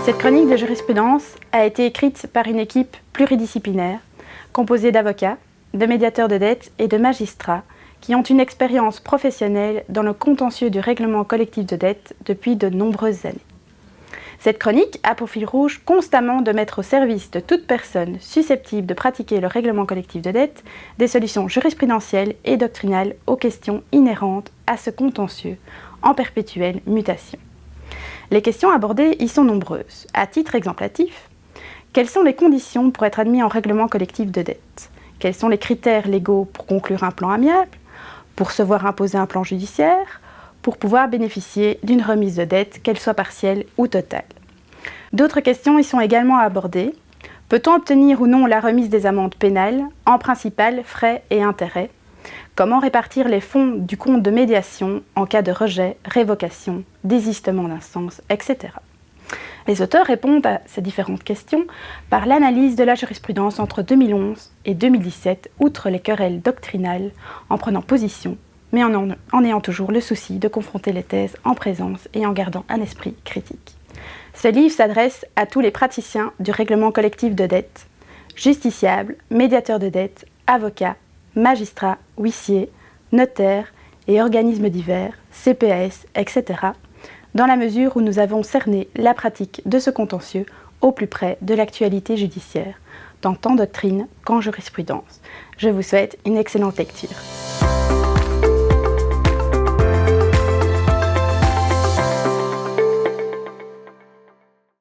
Cette chronique de jurisprudence a été écrite par une équipe pluridisciplinaire composée d'avocats, de médiateurs de dette et de magistrats qui ont une expérience professionnelle dans le contentieux du règlement collectif de dette depuis de nombreuses années. Cette chronique a pour fil rouge constamment de mettre au service de toute personne susceptible de pratiquer le règlement collectif de dette des solutions jurisprudentielles et doctrinales aux questions inhérentes à ce contentieux en perpétuelle mutation. Les questions abordées y sont nombreuses. À titre exemplatif, quelles sont les conditions pour être admis en règlement collectif de dette? Quels sont les critères légaux pour conclure un plan amiable, pour se voir imposer un plan judiciaire, pour pouvoir bénéficier d'une remise de dette, qu'elle soit partielle ou totale? D'autres questions y sont également abordées. Peut-on obtenir ou non la remise des amendes pénales, en principal, frais et intérêts? Comment répartir les fonds du compte de médiation en cas de rejet, révocation, désistement d'instance, etc. Les auteurs répondent à ces différentes questions par l'analyse de la jurisprudence entre 2011 et 2017, outre les querelles doctrinales, en prenant position, mais en ayant toujours le souci de confronter les thèses en présence et en gardant un esprit critique. Ce livre s'adresse à tous les praticiens du règlement collectif de dette, justiciables, médiateurs de dette, avocats, magistrats, huissiers, notaires et organismes divers, CPAS, etc., dans la mesure où nous avons cerné la pratique de ce contentieux au plus près de l'actualité judiciaire, tant en doctrine qu'en jurisprudence. Je vous souhaite une excellente lecture.